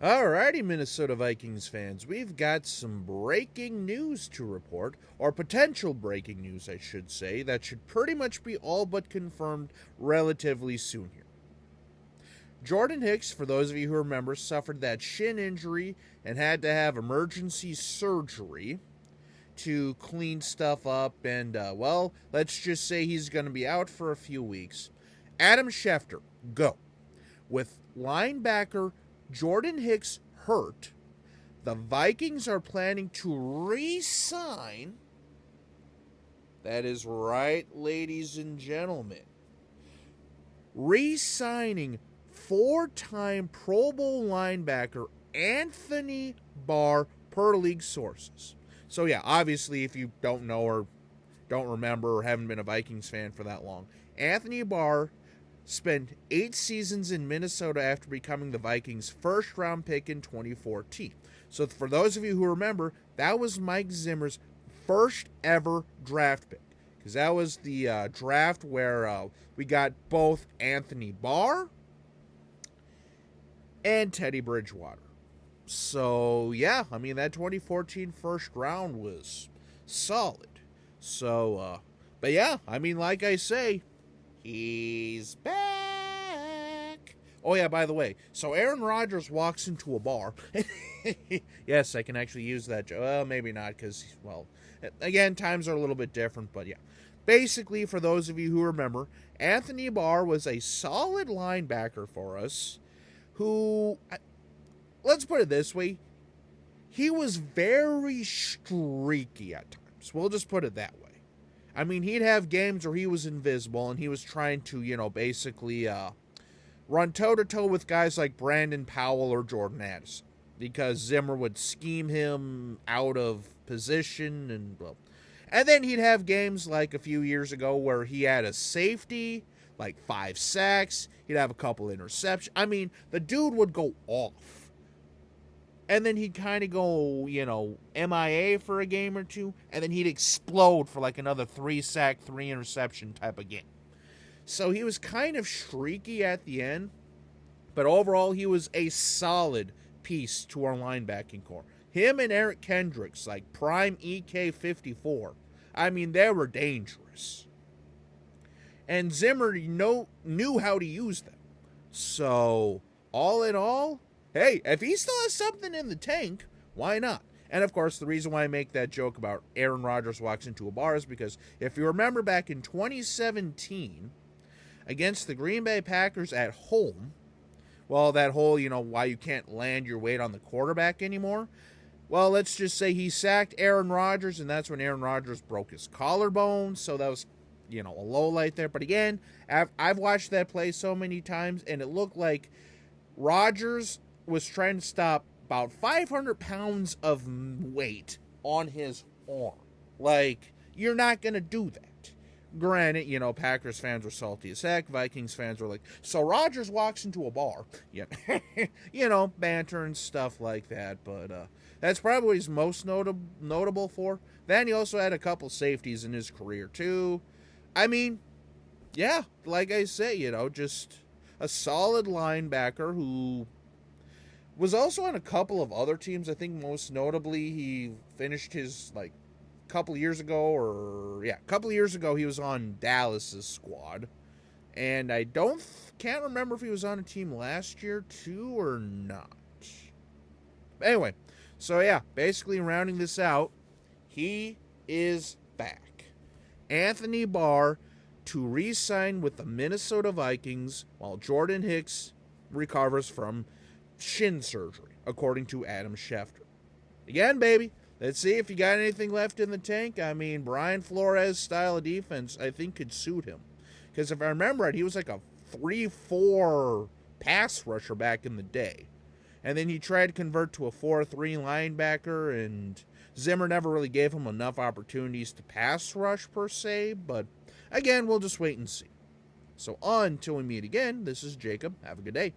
Alrighty, Minnesota Vikings fans, we've got some breaking news to report, or potential breaking news, I should say, that should pretty much be all but confirmed relatively soon here. Jordan Hicks, for those of you who remember, suffered that shin injury and had to have emergency surgery to clean stuff up, and, let's just say he's going to be out for a few weeks. Adam Schefter, go. With linebacker Jordan Hicks hurt, the Vikings are planning to re-sign, that is right, ladies and gentlemen, re-signing four-time Pro Bowl linebacker Anthony Barr per league sources. So yeah, obviously if you don't know or don't remember or haven't been a Vikings fan for that long, Anthony Barr spent 8 seasons in Minnesota after becoming the Vikings' first-round pick in 2014. So for those of you who remember, that was Mike Zimmer's first ever draft pick, because that was the draft where we got both Anthony Barr and Teddy Bridgewater. So yeah, I mean, that 2014 first round was solid. So, but yeah, I mean, like I say, he's back. Oh, yeah, by the way, so Aaron Rodgers walks into a bar. Yes, I can actually use that. Well, maybe not, because, well, again, times are a little bit different, but yeah. Basically, for those of you who remember, Anthony Barr was a solid linebacker for us who, let's put it this way, he was very streaky at times. We'll just put it that way. I mean, he'd have games where he was invisible and he was trying to, basically run toe-to-toe with guys like Brandon Powell or Jordan Addison, because Zimmer would scheme him out of position and, well. And then he'd have games like a few years ago where he had a safety, like 5 sacks, he'd have a couple interceptions. I mean, the dude would go off. And then he'd kind of go, MIA for a game or two, and then he'd explode for like another 3-sack, 3-interception type of game. So he was kind of streaky at the end, but overall he was a solid piece to our linebacking core. Him and Eric Kendricks, like prime EK54, I mean, they were dangerous. And Zimmer knew how to use them. So, all in all, hey, if he still has something in the tank, why not? And, of course, the reason why I make that joke about Aaron Rodgers walks into a bar is because if you remember back in 2017, against the Green Bay Packers at home, well, that whole, why you can't land your weight on the quarterback anymore, well, let's just say he sacked Aaron Rodgers, and that's when Aaron Rodgers broke his collarbone, so that was, a low light there. But again, I've watched that play so many times, and it looked like Rodgers was trying to stop about 500 pounds of weight on his arm. Like, you're not going to do that. Granted, Packers fans were salty as heck. Vikings fans were like, so Rodgers walks into a bar. Yeah. Banter and stuff like that. But that's probably what he's most notable for. Then he also had a couple safeties in his career, too. I mean, yeah, like I say, just a solid linebacker who was also on a couple of other teams. I think most notably he finished his, a couple years ago, he was on Dallas's squad. And I can't remember if he was on a team last year too or not. Anyway, so yeah, basically rounding this out, he is back. Anthony Barr to re-sign with the Minnesota Vikings while Jordan Hicks recovers from shin surgery, according to Adam Schefter. Again, baby, let's see if you got anything left in the tank. I mean, Brian Flores' style of defense, I think, could suit him. Because if I remember right, he was like a 3-4 pass rusher back in the day. And then he tried to convert to a 4-3 linebacker, and Zimmer never really gave him enough opportunities to pass rush, per se. But, again, we'll just wait and see. So, until we meet again, this is Jacob. Have a good day.